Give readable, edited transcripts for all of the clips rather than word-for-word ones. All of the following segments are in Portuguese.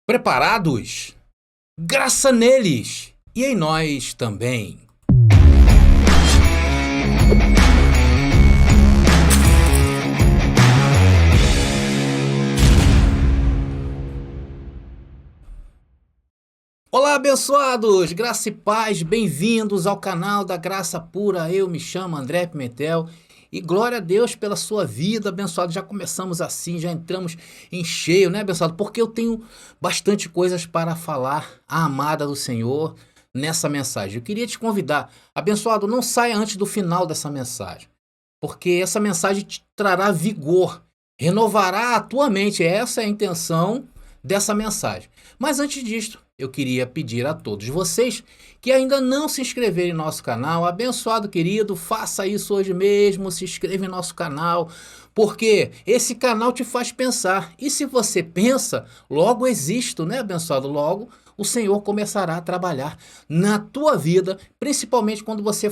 Preparados? Graça neles e em nós também. Olá, abençoados! Graça e paz, bem-vindos ao canal da Graça Pura. Eu me chamo André Pimentel e glória a Deus pela sua vida, abençoado. Já começamos assim, já entramos em cheio, né, abençoado? Porque eu tenho bastante coisas para falar à amada do Senhor nessa mensagem. Eu queria te convidar, abençoado, não saia antes do final dessa mensagem, porque essa mensagem te trará vigor, renovará a tua mente. Essa é a intenção dessa mensagem. Mas antes disto, eu queria pedir a todos vocês que ainda não se inscreveram em nosso canal, abençoado querido, faça isso hoje mesmo, se inscreva em nosso canal, porque esse canal te faz pensar. E se você pensa, logo existo, né, abençoado? Logo o Senhor começará a trabalhar na tua vida, principalmente quando você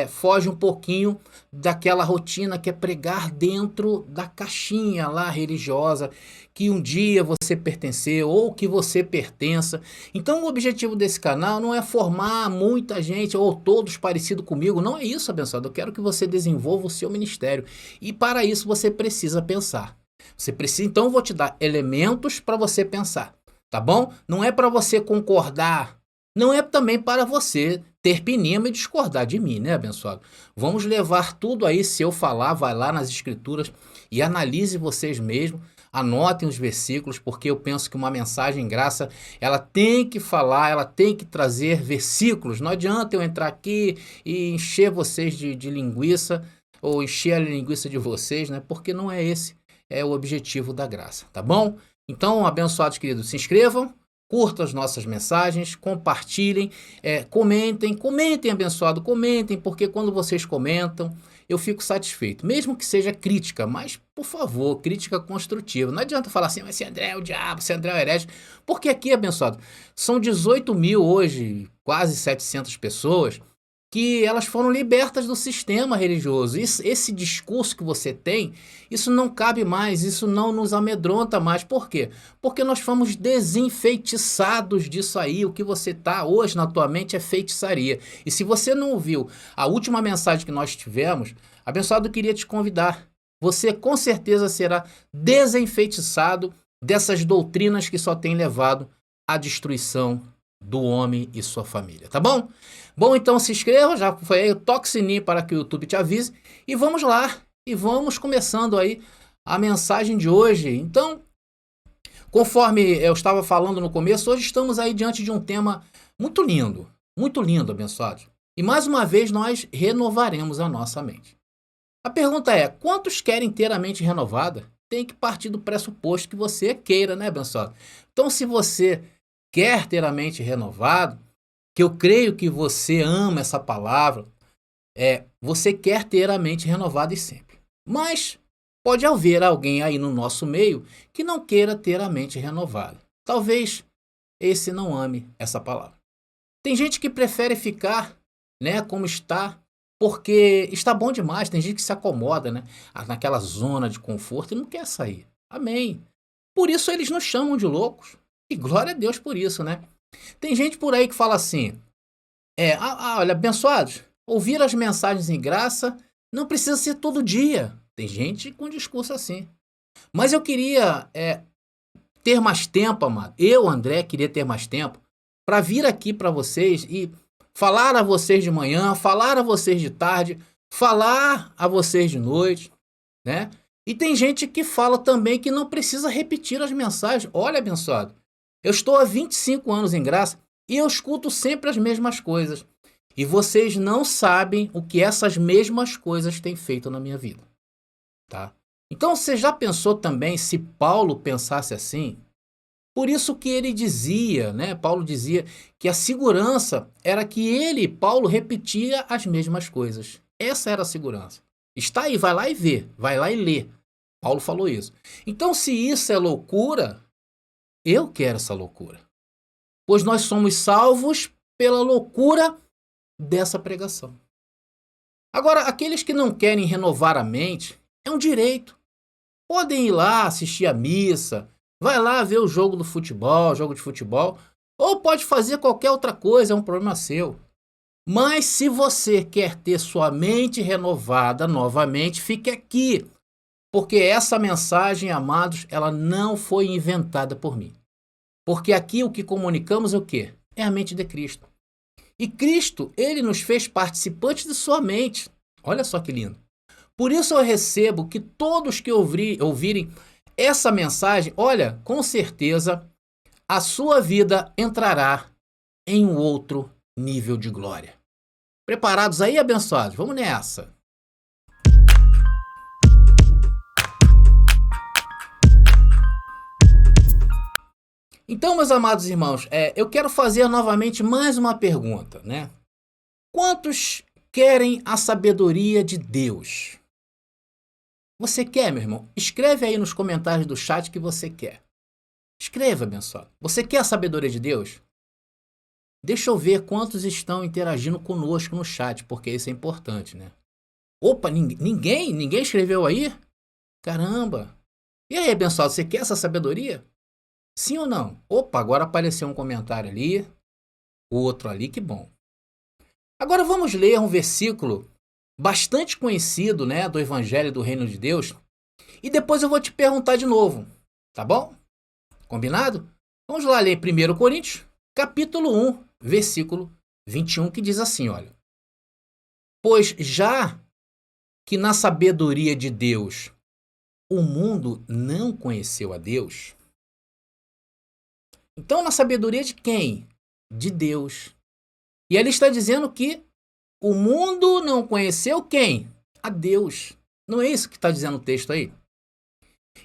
foge um pouquinho daquela rotina que é pregar dentro da caixinha lá religiosa, que um dia você pertenceu ou que você pertença. Então o objetivo desse canal não é formar muita gente ou todos parecidos comigo, não é isso, abençoado. Eu quero que você desenvolva o seu ministério e para isso você precisa pensar. Você precisa, então eu vou te dar elementos para você pensar. Tá bom? Não é para você concordar, não é também para você ter pinima e discordar de mim, né, abençoado? Vamos levar tudo aí, se eu falar, vai lá nas escrituras e analise vocês mesmos, anotem os versículos, porque eu penso que uma mensagem em graça, ela tem que falar, ela tem que trazer versículos. Não adianta eu entrar aqui e encher vocês de linguiça, ou encher a linguiça de vocês, né? Porque não é esse, é o objetivo da graça, tá bom? Então, abençoados queridos, se inscrevam, curtam as nossas mensagens, compartilhem, comentem, abençoado, comentem, porque quando vocês comentam, eu fico satisfeito, mesmo que seja crítica, mas, por favor, crítica construtiva. Não adianta falar assim, mas esse André é o diabo, esse André é o herege, porque aqui, abençoado, são 18 mil hoje, quase 700 pessoas, que elas foram libertas do sistema religioso. Esse discurso que você tem, isso não cabe mais, isso não nos amedronta mais. Por quê? Porque nós fomos desenfeitiçados disso aí. O que você está hoje na tua mente é feitiçaria. E se você não ouviu a última mensagem que nós tivemos, abençoado, eu queria te convidar. Você com certeza será desenfeitiçado dessas doutrinas que só têm levado à destruição do homem e sua família, tá bom? Bom, então se inscreva, já foi aí, toque o sininho para que o YouTube te avise e vamos lá, e vamos começando aí a mensagem de hoje. Então, conforme eu estava falando no começo, hoje estamos aí diante de um tema muito lindo, abençoados. E mais uma vez nós renovaremos a nossa mente. A pergunta é, quantos querem ter a mente renovada? Tem que partir do pressuposto que você queira, né, abençoado? Então, se você quer ter a mente renovada, que eu creio que você ama essa palavra, você quer ter a mente renovada e sempre. Mas pode haver alguém aí no nosso meio que não queira ter a mente renovada. Talvez esse não ame essa palavra. Tem gente que prefere ficar, né, como está, porque está bom demais. Tem gente que se acomoda, né, naquela zona de conforto e não quer sair. Amém. Por isso eles nos chamam de loucos. E glória a Deus por isso, né? Tem gente por aí que fala assim, olha, abençoados, ouvir as mensagens em graça não precisa ser todo dia. Tem gente com discurso assim. Mas eu queria ter mais tempo, amado. Eu, André, queria ter mais tempo para vir aqui para vocês e falar a vocês de manhã, falar a vocês de tarde, falar a vocês de noite, né? E tem gente que fala também que não precisa repetir as mensagens. Olha, abençoado, eu estou há 25 anos em graça e eu escuto sempre as mesmas coisas. E vocês não sabem o que essas mesmas coisas têm feito na minha vida, tá? Então você já pensou também se Paulo pensasse assim? Por isso que ele dizia, né? Paulo dizia que a segurança era que ele, Paulo, repetia as mesmas coisas. Essa era a segurança. Está aí, vai lá e vê, vai lá e lê. Paulo falou isso. Então, se isso é loucura, eu quero essa loucura. Pois nós somos salvos pela loucura dessa pregação. Agora, aqueles que não querem renovar a mente, é um direito. Podem ir lá assistir a missa, Vai lá ver o jogo do futebol, jogo de futebol, ou pode fazer qualquer outra coisa, é um problema seu. Mas se você quer ter sua mente renovada novamente, fique aqui, porque essa mensagem, amados, ela não foi inventada por mim. Porque aqui o que comunicamos é o quê? É a mente de Cristo. E Cristo, ele nos fez participantes de sua mente. Olha só que lindo. Por isso eu recebo que todos que ouvirem essa mensagem, olha, com certeza a sua vida entrará em um outro nível de glória. Preparados aí, abençoados? Vamos nessa. Então, meus amados irmãos, eu quero fazer novamente mais uma pergunta, né? Quantos querem a sabedoria de Deus? Você quer, meu irmão? Escreve aí nos comentários do chat que você quer. Escreva, abençoado. Você quer a sabedoria de Deus? Deixa eu ver quantos estão interagindo conosco no chat, porque isso é importante, né? Opa, ninguém escreveu aí? Caramba! E aí, abençoado, você quer essa sabedoria? Sim ou não? Opa, agora apareceu um comentário ali, outro ali, que bom. Agora vamos ler um versículo bastante conhecido, né, do Evangelho do Reino de Deus, e depois eu vou te perguntar de novo, tá bom? Combinado? Vamos lá ler 1 Coríntios, capítulo 1, versículo 21, que diz assim, olha. Pois já que na sabedoria de Deus o mundo não conheceu a Deus, então na sabedoria de quem? De Deus. E ele está dizendo que o mundo não conheceu quem? A Deus. Não é isso que está dizendo o texto aí?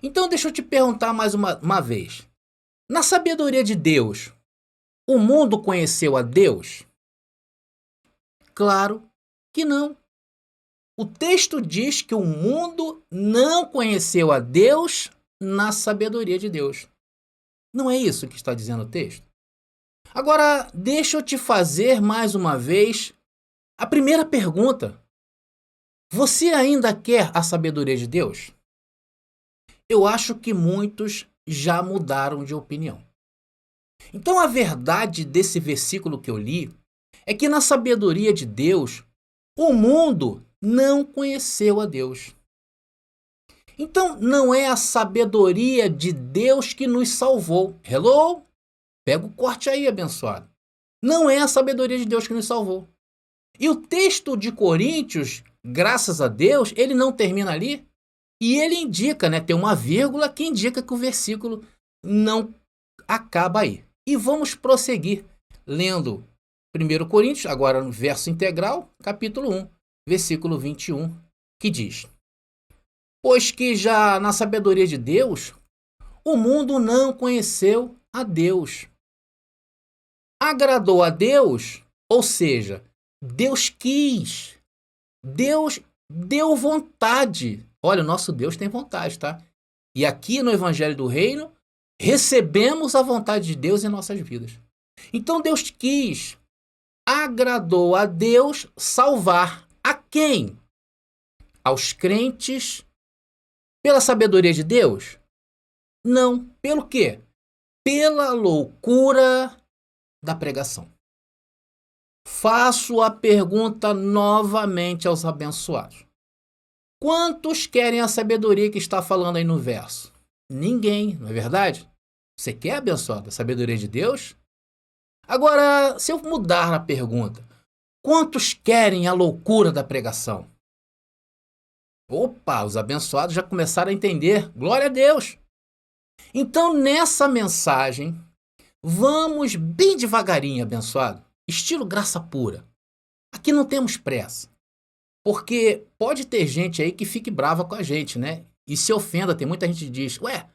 Então deixa eu te perguntar mais uma vez. Na sabedoria de Deus, o mundo conheceu a Deus? Claro que não. O texto diz que o mundo não conheceu a Deus na sabedoria de Deus. Não é isso que está dizendo o texto? Agora, deixa eu te fazer mais uma vez a primeira pergunta. Você ainda quer a sabedoria de Deus? Eu acho que muitos já mudaram de opinião. Então a verdade desse versículo que eu li é que na sabedoria de Deus, o mundo não conheceu a Deus. Então não é a sabedoria de Deus que nos salvou. Hello? Pega o corte aí, abençoado. Não é a sabedoria de Deus que nos salvou. E o texto de Coríntios, graças a Deus, ele não termina ali. E ele indica, né, tem uma vírgula que indica que o versículo não acaba aí. E vamos prosseguir lendo 1 Coríntios, agora no verso integral, capítulo 1, versículo 21, que diz: Pois que já na sabedoria de Deus, o mundo não conheceu a Deus. Agradou a Deus, ou seja, Deus quis, Deus deu vontade. Olha, o nosso Deus tem vontade, tá? E aqui no Evangelho do Reino, recebemos a vontade de Deus em nossas vidas. Então Deus quis, agradou a Deus salvar a quem? Aos crentes pela sabedoria de Deus? Não. Pelo quê? Pela loucura da pregação. Faço a pergunta novamente aos abençoados. Quantos querem a sabedoria que está falando aí no verso? Ninguém, não é verdade? Você quer, abençoado, a sabedoria de Deus? Agora, se eu mudar a pergunta, quantos querem a loucura da pregação? Opa, os abençoados já começaram a entender. Glória a Deus! Então, nessa mensagem, vamos bem devagarinho, abençoado. Estilo graça pura. Aqui não temos pressa. Porque pode ter gente aí que fique brava com a gente, né? E se ofenda, tem muita gente que diz, ué,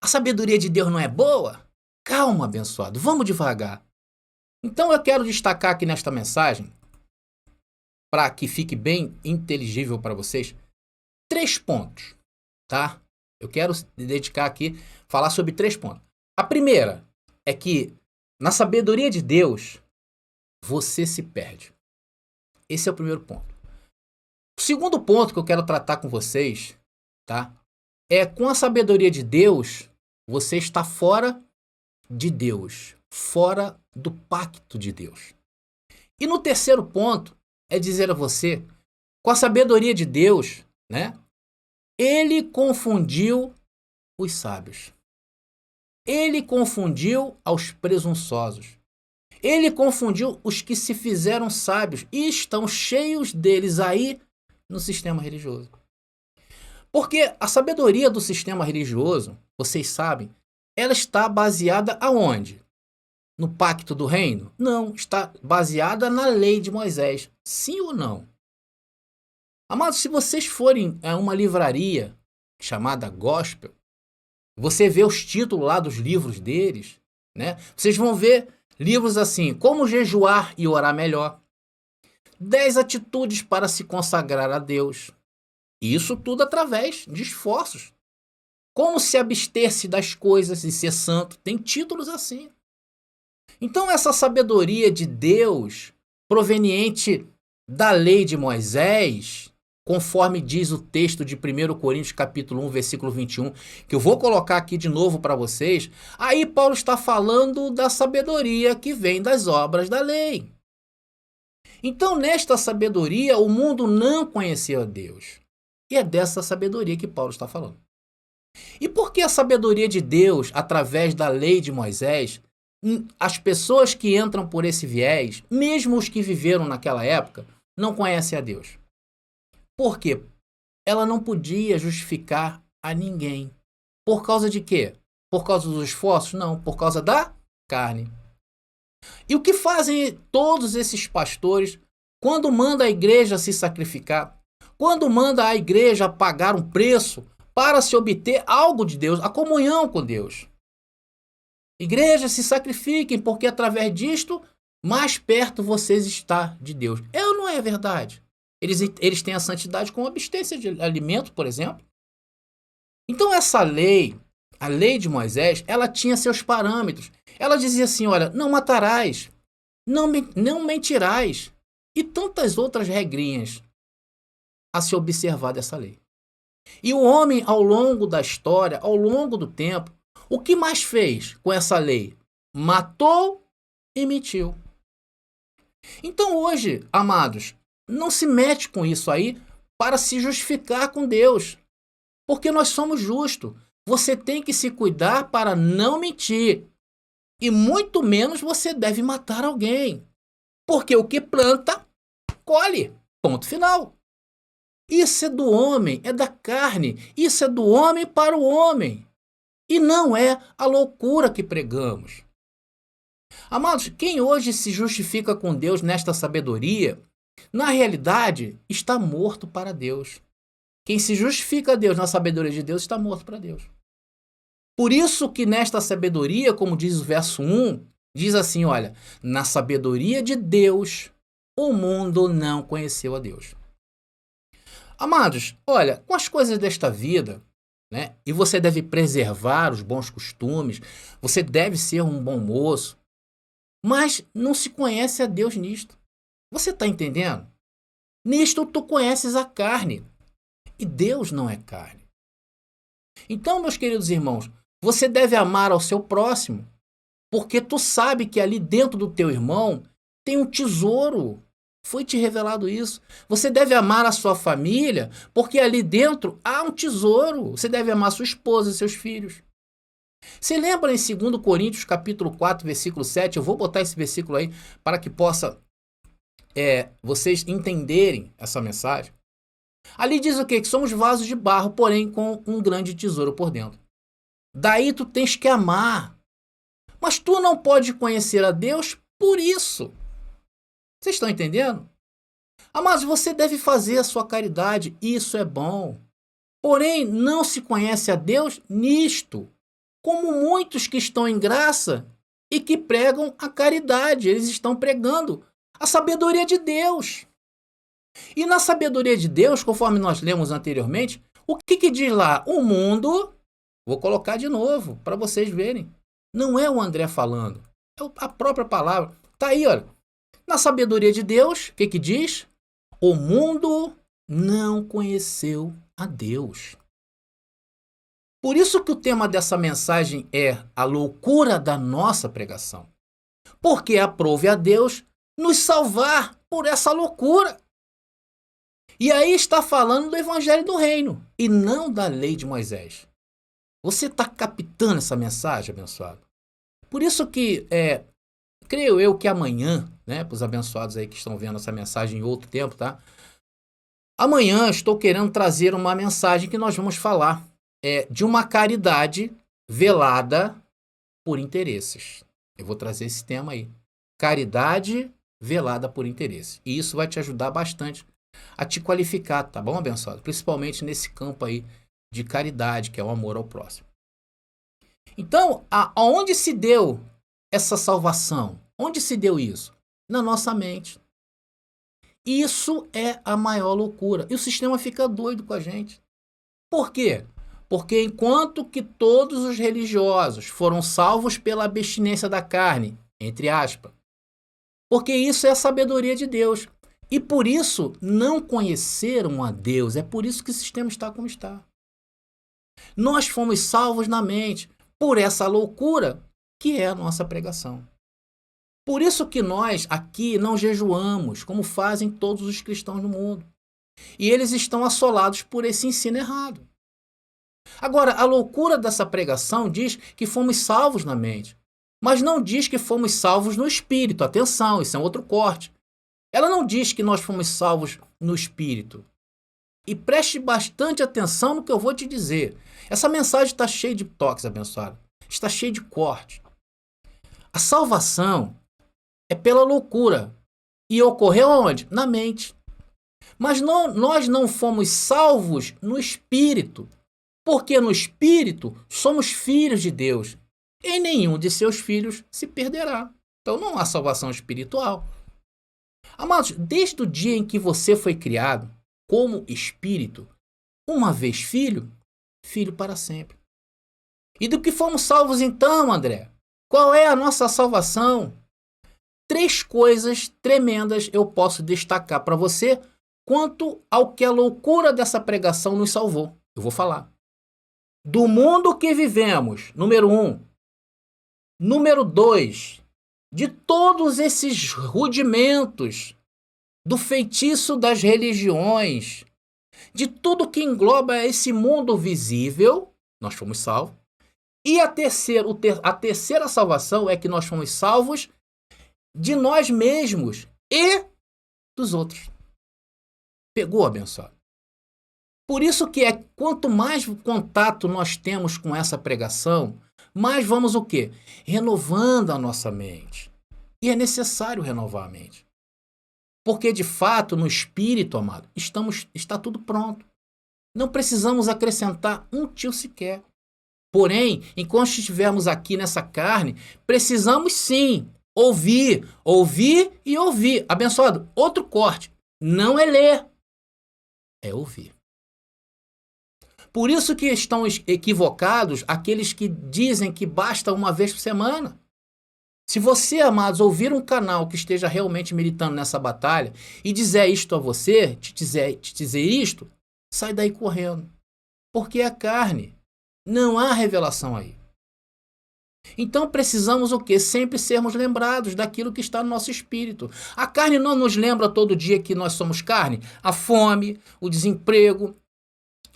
a sabedoria de Deus não é boa? Calma, abençoado, vamos devagar. Então eu quero destacar aqui nesta mensagem, para que fique bem inteligível para vocês, 3 pontos, tá? Eu quero dedicar aqui, falar sobre 3 pontos. A primeira é que, na sabedoria de Deus, você se perde. Esse é o primeiro ponto. O segundo ponto que eu quero tratar com vocês, tá? É com a sabedoria de Deus, você está fora de Deus, fora do pacto de Deus. E no terceiro ponto é dizer a você, com a sabedoria de Deus, né? Ele confundiu os sábios. Ele confundiu aos presunçosos. Ele confundiu os que se fizeram sábios e estão cheios deles aí no sistema religioso. Porque a sabedoria do sistema religioso, vocês sabem, ela está baseada aonde? No pacto do reino? Não, está baseada na lei de Moisés. Sim ou não? Amados, se vocês forem a uma livraria chamada Gospel, você vê os títulos lá dos livros deles, né? Vocês vão ver livros assim, como jejuar e orar melhor, 10 atitudes para se consagrar a Deus. Isso tudo através de esforços. Como se abster-se das coisas e ser santo. Tem títulos assim. Então essa sabedoria de Deus, proveniente da lei de Moisés, conforme diz o texto de 1 Coríntios capítulo 1, versículo 21, que eu vou colocar aqui de novo para vocês, aí Paulo está falando da sabedoria que vem das obras da lei. Então nesta sabedoria o mundo não conhecia Deus. E é dessa sabedoria que Paulo está falando. E por que a sabedoria de Deus, através da lei de Moisés, as pessoas que entram por esse viés, mesmo os que viveram naquela época, não conhecem a Deus? Por quê? Ela não podia justificar a ninguém. Por causa de quê? Por causa dos esforços? Não, por causa da carne. E o que fazem todos esses pastores quando manda a igreja se sacrificar? Quando manda a igreja pagar um preço para se obter algo de Deus, a comunhão com Deus. Igrejas, se sacrifiquem, porque através disto, mais perto vocês estão de Deus. É ou não é verdade? Eles têm a santidade com abstência de alimento, por exemplo. Então essa lei, a lei de Moisés, ela tinha seus parâmetros. Ela dizia assim, olha, não matarás, não mentirás, e tantas outras regrinhas a se observar dessa lei. E o homem, ao longo da história, ao longo do tempo, o que mais fez com essa lei? Matou e mentiu. Então hoje, amados, não se mete com isso aí para se justificar com Deus. Porque nós somos justos. Você tem que se cuidar para não mentir. E muito menos você deve matar alguém. Porque o que planta, colhe. Ponto final. Isso é do homem, é da carne. Isso é do homem para o homem. E não é a loucura que pregamos. Amados, quem hoje se justifica com Deus nesta sabedoria, na realidade, está morto para Deus. Quem se justifica a Deus na sabedoria de Deus está morto para Deus. Por isso que nesta sabedoria, como diz o verso 1, diz assim, olha, na sabedoria de Deus, o mundo não conheceu a Deus. Amados, olha, com as coisas desta vida, né, e você deve preservar os bons costumes, você deve ser um bom moço, mas não se conhece a Deus nisto. Você está entendendo? Nisto tu conheces a carne, e Deus não é carne. Então, meus queridos irmãos, você deve amar ao seu próximo, porque tu sabe que ali dentro do teu irmão tem um tesouro. Foi te revelado isso. Você deve amar a sua família, porque ali dentro há um tesouro. Você deve amar sua esposa e seus filhos. Se lembra em 2 Coríntios capítulo 4, versículo 7, eu vou botar esse versículo aí para que possa vocês entenderem essa mensagem. Ali diz o quê? Que somos vasos de barro, porém com um grande tesouro por dentro. Daí tu tens que amar. Mas tu não pode conhecer a Deus por isso. Vocês estão entendendo? Mas você deve fazer a sua caridade, isso é bom. Porém, não se conhece a Deus nisto, como muitos que estão em graça e que pregam a caridade. Eles estão pregando a sabedoria de Deus. E na sabedoria de Deus, conforme nós lemos anteriormente, o que diz lá? O mundo, vou colocar de novo para vocês verem. Não é o André falando, é a própria palavra. Está aí, olha. Na sabedoria de Deus, o que diz? O mundo não conheceu a Deus. Por isso que o tema dessa mensagem é a loucura da nossa pregação. Porque aprove a Deus nos salvar por essa loucura. E aí está falando do Evangelho do Reino e não da lei de Moisés. Você está captando essa mensagem, abençoado? Por isso que, creio eu que amanhã, né, para os abençoados aí que estão vendo essa mensagem em outro tempo, tá? Amanhã estou querendo trazer uma mensagem que nós vamos falar de uma caridade velada por interesses. Eu vou trazer esse tema aí. Caridade velada por interesse. E isso vai te ajudar bastante a te qualificar, tá bom, abençoado? Principalmente nesse campo aí de caridade, que é o amor ao próximo. Então, aonde se deu essa salvação? Onde se deu isso? Na nossa mente. Isso é a maior loucura. E o sistema fica doido com a gente. Por quê? Porque enquanto que todos os religiosos foram salvos pela abstinência da carne, entre aspas, porque isso é a sabedoria de Deus. E por isso não conheceram a Deus. É por isso que o sistema está como está. Nós fomos salvos na mente por essa loucura que é a nossa pregação. Por isso que nós aqui não jejuamos, como fazem todos os cristãos no mundo. E eles estão assolados por esse ensino errado. Agora, a loucura dessa pregação diz que fomos salvos na mente, mas não diz que fomos salvos no espírito. Atenção, isso é um outro corte. Ela não diz que nós fomos salvos no espírito. E preste bastante atenção no que eu vou te dizer. Essa mensagem está cheia de toques, abençoado. Está cheia de corte. A salvação é pela loucura. E ocorreu onde? Na mente. Mas nós não fomos salvos no espírito. Porque no espírito somos filhos de Deus. E nenhum de seus filhos se perderá. Então não há salvação espiritual. Amados, desde o dia em que você foi criado como espírito, uma vez filho, filho para sempre. E do que fomos salvos então, André? Qual é a nossa salvação? 3 coisas tremendas eu posso destacar para você quanto ao que a loucura dessa pregação nos salvou. Eu vou falar. Do mundo que vivemos, número 1. Número 2, de todos esses rudimentos do feitiço das religiões, de tudo que engloba esse mundo visível, nós fomos salvos. E a terceira salvação é que nós fomos salvos de nós mesmos e dos outros. Pegou, abençoado? Por isso que quanto mais contato nós temos com essa pregação, mais vamos o quê? Renovando a nossa mente. E é necessário renovar a mente. Porque, de fato, no espírito, amado, está tudo pronto. Não precisamos acrescentar um tio sequer. Porém, enquanto estivermos aqui nessa carne, precisamos sim ouvir e ouvir. Abençoado, outro corte. Não é ler, é ouvir. Por isso que estão equivocados aqueles que dizem que basta uma vez por semana. Se você, amados, ouvir um canal que esteja realmente militando nessa batalha e dizer isto a você, te dizer isto, sai daí correndo. Porque é carne. Não há revelação aí. Então precisamos o quê? Sempre sermos lembrados daquilo que está no nosso espírito. A carne não nos lembra todo dia que nós somos carne? A fome, o desemprego,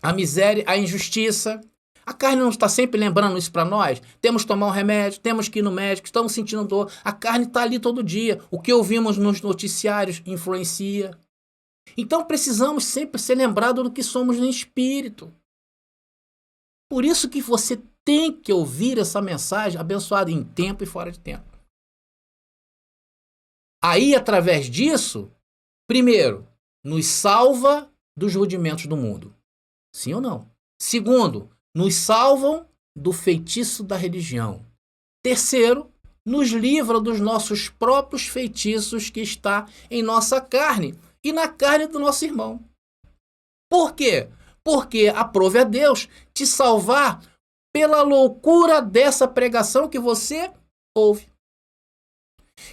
a miséria, a injustiça. A carne não está sempre lembrando isso para nós? Temos que tomar um remédio, temos que ir no médico, estamos sentindo dor. A carne está ali todo dia. O que ouvimos nos noticiários influencia. Então precisamos sempre ser lembrados do que somos no espírito. Por isso que você tem que ouvir essa mensagem abençoada em tempo e fora de tempo. Aí, através disso, primeiro, nos salva dos rudimentos do mundo. Sim ou não? Segundo, nos salvam do feitiço da religião. Terceiro, nos livra dos nossos próprios feitiços que está em nossa carne e na carne do nosso irmão. Por quê? Porque aprove a Deus te salvar pela loucura dessa pregação que você ouve.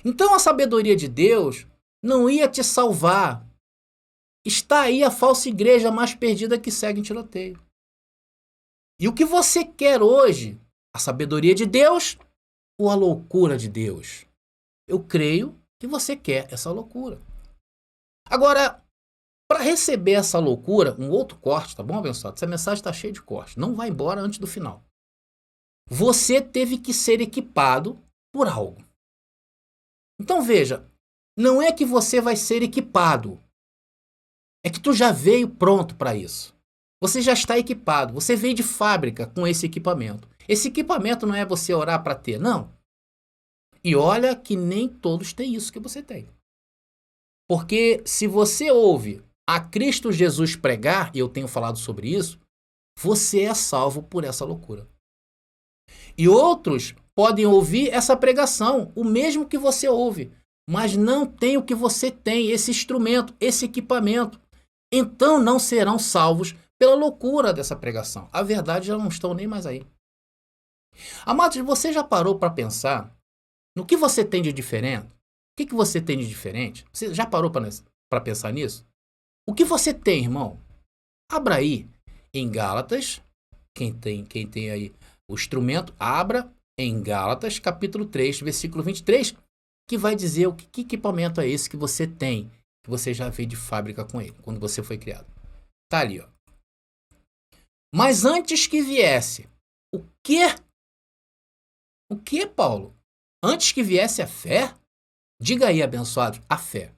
Então a sabedoria de Deus não ia te salvar. Está aí a falsa igreja mais perdida que segue em tiroteio. E o que você quer hoje? A sabedoria de Deus ou a loucura de Deus? Eu creio que você quer essa loucura. Agora, para receber essa loucura, um outro corte, tá bom, abençoado? Essa mensagem está cheia de corte. Não vai embora antes do final. Você teve que ser equipado por algo. Então veja, não é que você vai ser equipado. É que tu já veio pronto para isso. Você já está equipado. Você veio de fábrica com esse equipamento. Esse equipamento não é você orar para ter, não. E olha que nem todos têm isso que você tem. Porque se você ouve a Cristo Jesus pregar, e eu tenho falado sobre isso, você é salvo por essa loucura. E outros podem ouvir essa pregação, o mesmo que você ouve, mas não tem o que você tem, esse instrumento, esse equipamento. Então não serão salvos pela loucura dessa pregação. A verdade já não estão nem mais aí. Amados, você já parou para pensar no que você tem de diferente? O que você tem de diferente? Você já parou para pensar nisso? O que você tem, irmão? Abra aí em Gálatas, quem tem aí o instrumento, abra em Gálatas, capítulo 3, versículo 23, que vai dizer que equipamento é esse que você tem, que você já veio de fábrica com ele, quando você foi criado. Tá ali, ó. Mas antes que viesse, o quê? O que, Paulo? Antes que viesse a fé? Diga aí, abençoados, a fé.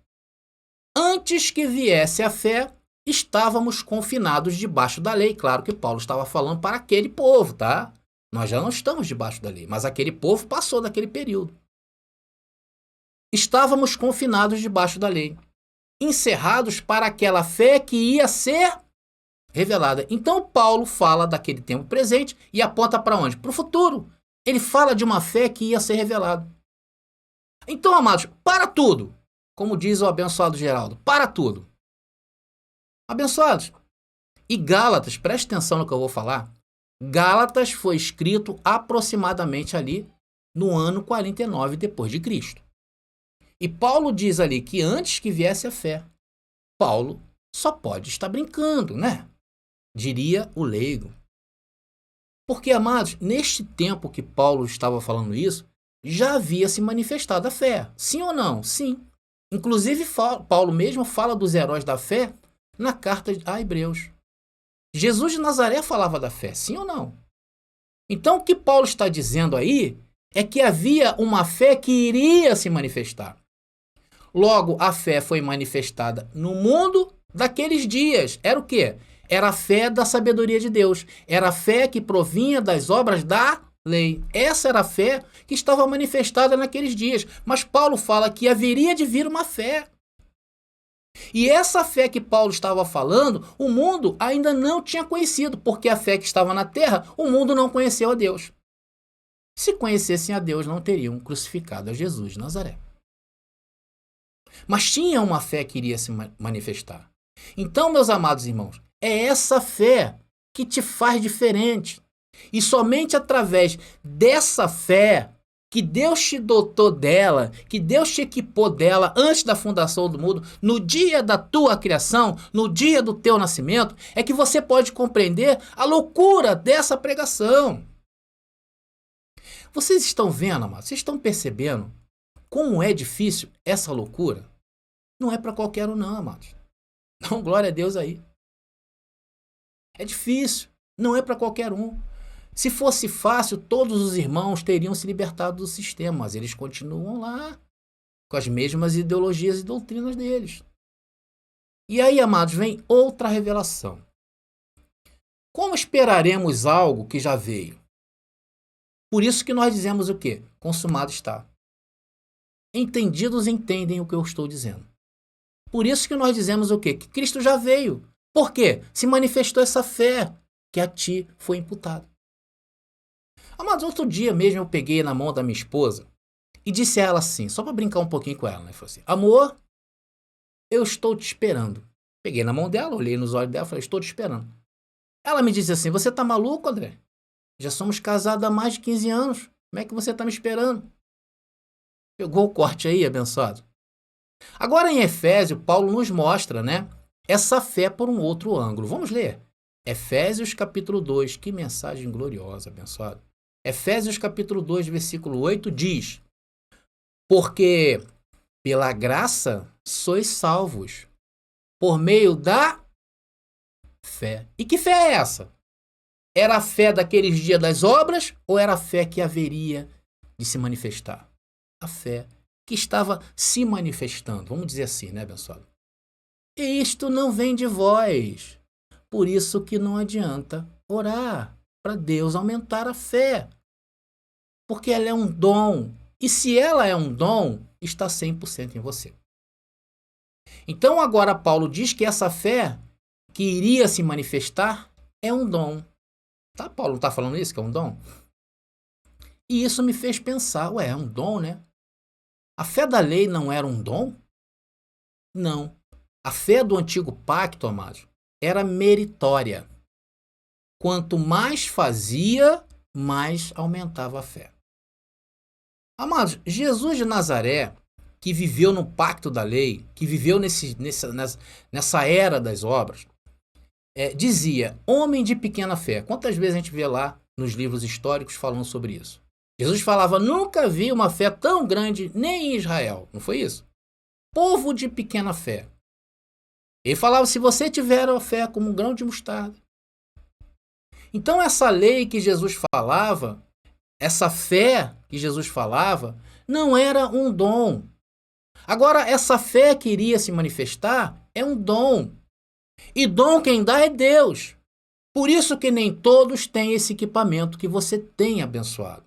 Antes que viesse a fé, estávamos confinados debaixo da lei. Claro que Paulo estava falando para aquele povo, tá? Nós já não estamos debaixo da lei, mas aquele povo passou daquele período. Estávamos confinados debaixo da lei, encerrados para aquela fé que ia ser revelada. Então Paulo fala daquele tempo presente e aponta para onde? Para o futuro. Ele fala de uma fé que ia ser revelada. Então, amados, para tudo. Como diz o abençoado Geraldo, para tudo. Abençoados, e Gálatas, preste atenção no que eu vou falar. Gálatas foi escrito aproximadamente ali no ano 49 depois de Cristo. E Paulo diz ali que antes que viesse a fé, Paulo só pode estar brincando, né? Diria o leigo. Porque, amados, neste tempo que Paulo estava falando isso, já havia se manifestado a fé. Sim ou não? Sim. Inclusive, Paulo mesmo fala dos heróis da fé na carta a Hebreus. Jesus de Nazaré falava da fé, sim ou não? Então, o que Paulo está dizendo aí é que havia uma fé que iria se manifestar. Logo, a fé foi manifestada no mundo daqueles dias. Era o quê? Era a fé da sabedoria de Deus. Era a fé que provinha das obras da lei. Essa era a fé que estava manifestada naqueles dias. Mas Paulo fala que haveria de vir uma fé. E essa fé que Paulo estava falando, o mundo ainda não tinha conhecido, porque a fé que estava na terra, o mundo não conheceu a Deus. Se conhecessem a Deus, não teriam crucificado a Jesus de Nazaré. Mas tinha uma fé que iria se manifestar. Então, meus amados irmãos, é essa fé que te faz diferente. E somente através dessa fé que Deus te dotou dela, que Deus te equipou dela antes da fundação do mundo, no dia da tua criação, no dia do teu nascimento, é que você pode compreender a loucura dessa pregação. Vocês estão vendo, amados? Vocês estão percebendo como é difícil essa loucura? Não é para qualquer um não, amados. Não, glória a Deus aí. É difícil, não é para qualquer um. Se fosse fácil, todos os irmãos teriam se libertado do sistema, mas eles continuam lá, com as mesmas ideologias e doutrinas deles. E aí, amados, vem outra revelação. Como esperaremos algo que já veio? Por isso que nós dizemos o quê? Consumado está. Entendidos entendem o que eu estou dizendo. Por isso que nós dizemos o quê? Que Cristo já veio. Por quê? Se manifestou essa fé que a ti foi imputada. Mas outro dia mesmo eu peguei na mão da minha esposa e disse a ela assim, só para brincar um pouquinho com ela, né? Falei assim, amor, eu estou te esperando. Peguei na mão dela, olhei nos olhos dela e falei, estou te esperando. Ela me disse assim, você tá maluco, André? Já somos casados há mais de 15 anos. Como é que você tá me esperando? Pegou o corte aí, abençoado? Agora em Efésio, Paulo nos mostra, né? Essa fé por um outro ângulo. Vamos ler. Efésios capítulo 2, que mensagem gloriosa, abençoado. Efésios capítulo 2, versículo 8 diz: porque pela graça sois salvos, por meio da fé. E que fé é essa? Era a fé daqueles dias das obras ou era a fé que haveria de se manifestar? A fé que estava se manifestando, vamos dizer assim, né, abençoado? E isto não vem de vós, por isso que não adianta orar para Deus aumentar a fé, porque ela é um dom, e se ela é um dom, está 100% em você. Então agora Paulo diz que essa fé que iria se manifestar é um dom. Tá, Paulo não está falando isso, que é um dom? E isso me fez pensar, ué, é um dom, né? A fé da lei não era um dom? Não. A fé do antigo pacto, amados, era meritória. Quanto mais fazia, mais aumentava a fé. Amados, Jesus de Nazaré, que viveu no pacto da lei, que viveu nessa era das obras, dizia, homem de pequena fé. Quantas vezes a gente vê lá nos livros históricos falando sobre isso? Jesus falava, nunca vi uma fé tão grande nem em Israel. Não foi isso? Povo de pequena fé. Ele falava, se você tiver a fé como um grão de mostarda. Então essa lei que Jesus falava, essa fé que Jesus falava, não era um dom. Agora, essa fé que iria se manifestar é um dom. E dom quem dá é Deus. Por isso que nem todos têm esse equipamento que você tem, abençoado.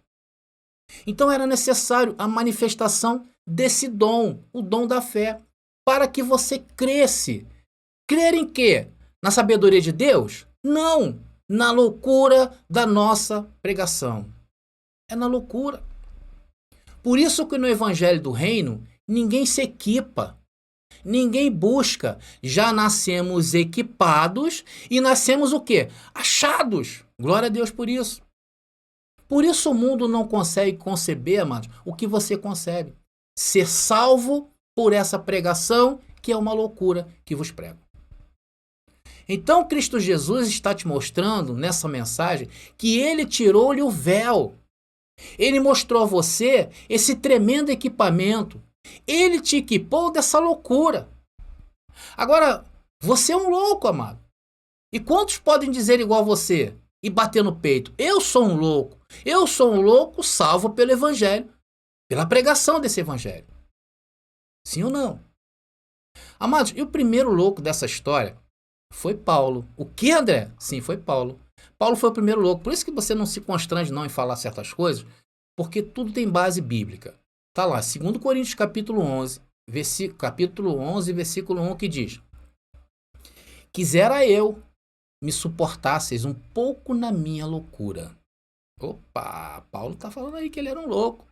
Então era necessário a manifestação desse dom, o dom da fé, para que você cresce. Crer em quê? Na sabedoria de Deus? Não, na loucura da nossa pregação. É na loucura. Por isso que no Evangelho do Reino, ninguém se equipa, ninguém busca. Já nascemos equipados e nascemos o quê? Achados. Glória a Deus por isso. Por isso o mundo não consegue conceber, amados, o que você concebe. Ser salvo por essa pregação, que é uma loucura que vos prego. Então Cristo Jesus está te mostrando nessa mensagem que ele tirou-lhe o véu. Ele mostrou a você esse tremendo equipamento. Ele te equipou dessa loucura. Agora, você é um louco, amado. E quantos podem dizer igual a você e bater no peito? Eu sou um louco. Eu sou um louco salvo pelo Evangelho, pela pregação desse Evangelho. Sim ou não? Amados, e o primeiro louco dessa história foi Paulo. O que, André? Sim, foi Paulo. Paulo foi o primeiro louco. Por isso que você não se constrange não em falar certas coisas, porque tudo tem base bíblica. Tá lá, 2 Coríntios capítulo 11, versículo 1, que diz: quisera eu me suportasseis um pouco na minha loucura. Opa, Paulo está falando aí que ele era um louco.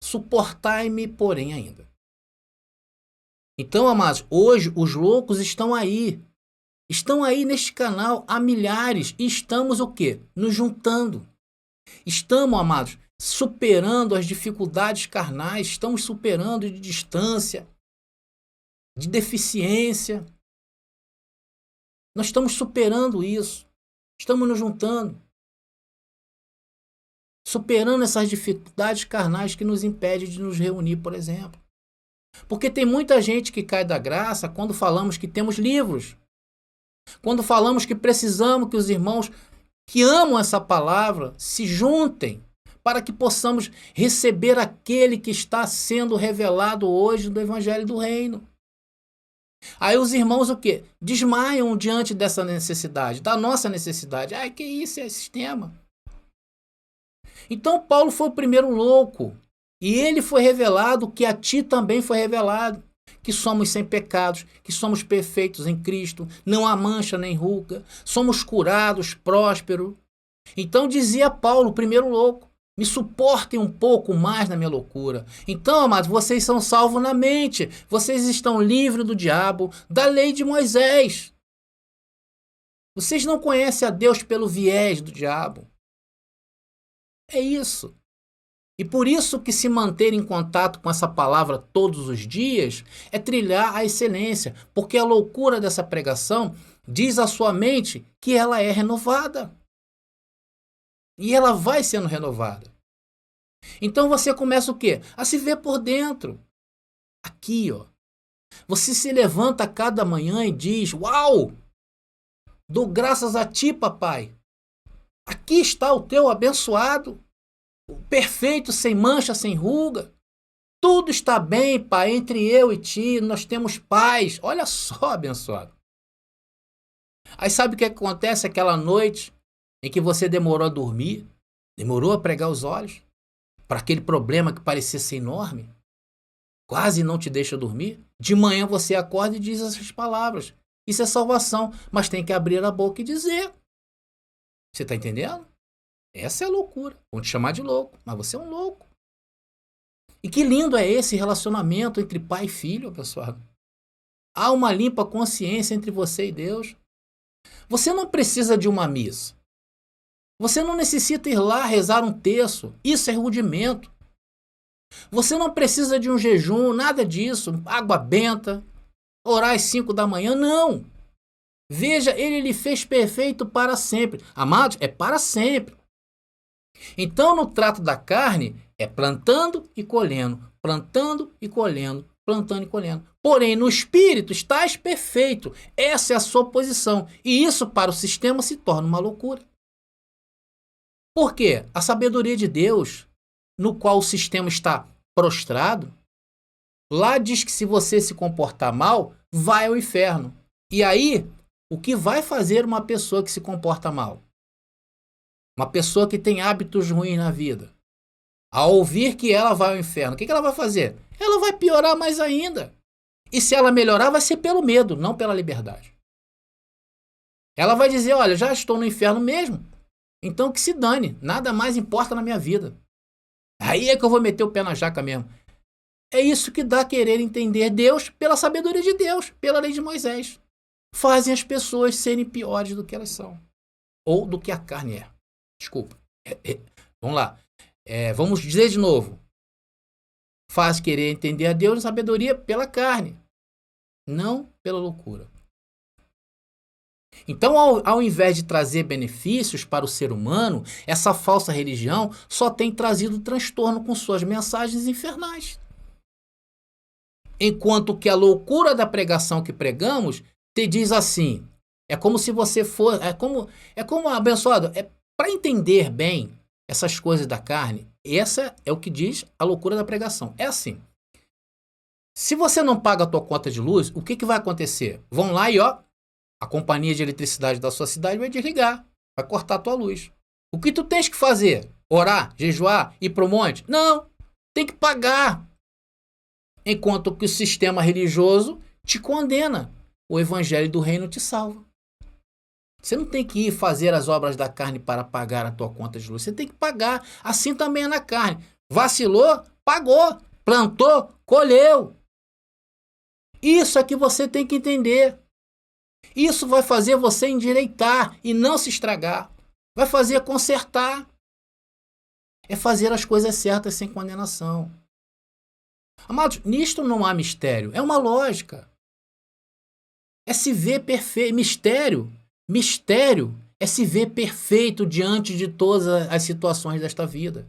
Suportai-me, porém, ainda. Então, amados, hoje os loucos estão aí. Estão aí neste canal há milhares. E estamos o quê? Nos juntando. Estamos, amados, superando as dificuldades carnais. Estamos superando de distância, de deficiência. Nós estamos superando isso. Estamos nos juntando. Superando essas dificuldades carnais que nos impedem de nos reunir, por exemplo. Porque tem muita gente que cai da graça quando falamos que temos livros. Quando falamos que precisamos que os irmãos que amam essa palavra se juntem para que possamos receber aquele que está sendo revelado hoje do Evangelho do Reino. Aí os irmãos o quê? Desmaiam diante dessa necessidade, da nossa necessidade. Ai, que isso, é sistema. Então Paulo foi o primeiro louco. E ele foi revelado que a ti também foi revelado. Que somos sem pecados, que somos perfeitos em Cristo, não há mancha nem ruga, somos curados, prósperos. Então dizia Paulo, o primeiro louco, me suportem um pouco mais na minha loucura. Então, amados, vocês são salvos na mente, vocês estão livres do diabo, da lei de Moisés. Vocês não conhecem a Deus pelo viés do diabo. É isso. E por isso que se manter em contato com essa palavra todos os dias é trilhar a excelência, porque a loucura dessa pregação Diz a sua mente que ela é renovada. E ela vai sendo renovada. Então você começa o quê? A se ver por dentro. Aqui, ó. Você se levanta cada manhã e diz: uau! Dou graças a ti, papai. Aqui está o teu abençoado, o perfeito, sem mancha, sem ruga. Tudo está bem, pai, entre eu e ti, nós temos paz. Olha só, abençoado. Aí sabe o que acontece aquela noite em que você demorou a dormir? Demorou a pregar os olhos para aquele problema que parecia ser enorme? Quase não te deixa dormir? De manhã você acorda e diz essas palavras. Isso é salvação, mas tem que abrir a boca e dizer. Você está entendendo? Essa é a loucura. Vão te chamar de louco, mas você é um louco. E que lindo é esse relacionamento entre pai e filho, pessoal. Há uma limpa consciência entre você e Deus. Você não precisa de uma missa. Você não necessita ir lá rezar um terço. Isso é rudimento. Você não precisa de um jejum, nada disso. Água benta, orar às 5 da manhã, não. Veja, ele lhe fez perfeito para sempre. Amados, é para sempre. Então, no trato da carne, é plantando e colhendo, plantando e colhendo, plantando e colhendo. Porém, no espírito, estás perfeito. Essa é a sua posição. E isso, para o sistema, se torna uma loucura. Por quê? A sabedoria de Deus, no qual o sistema está prostrado, lá diz que se você se comportar mal, vai ao inferno. E aí, o que vai fazer uma pessoa que se comporta mal? Uma pessoa que tem hábitos ruins na vida. Ao ouvir que ela vai ao inferno, o que ela vai fazer? Ela vai piorar mais ainda. E se ela melhorar, vai ser pelo medo, não pela liberdade. Ela vai dizer, olha, já estou no inferno mesmo, então que se dane, nada mais importa na minha vida. Aí é que eu vou meter o pé na jaca mesmo. É isso que dá a querer entender Deus pela sabedoria de Deus, pela lei de Moisés. Fazem as pessoas serem piores do que elas são. Ou do que a carne é. Desculpa. Vamos lá. Vamos dizer de novo. Faz querer entender a Deus e sabedoria pela carne, não pela loucura. Então, ao invés de trazer benefícios para o ser humano, essa falsa religião só tem trazido transtorno com suas mensagens infernais. Enquanto que a loucura da pregação que pregamos te diz assim, é como se você for, é como abençoado, para entender bem essas coisas da carne, essa é o que diz a loucura da pregação. É assim, se você não paga a tua conta de luz, o que vai acontecer? Vão lá e a companhia de eletricidade da sua cidade vai desligar, vai cortar a tua luz. O que tu tens que fazer? Orar, jejuar, ir para o monte? Não, tem que pagar. Enquanto que o sistema religioso te condena, o evangelho do reino te salva. Você não tem que ir fazer as obras da carne para pagar a tua conta de luz. Você tem que pagar. Assim também é na carne. Vacilou, pagou. Plantou, colheu. Isso é que você tem que entender. Isso vai fazer você endireitar e não se estragar. Vai fazer consertar. É fazer as coisas certas sem condenação. Amados, nisto não há mistério. É uma lógica. É se ver perfeito. Mistério é se ver perfeito diante de todas as situações desta vida.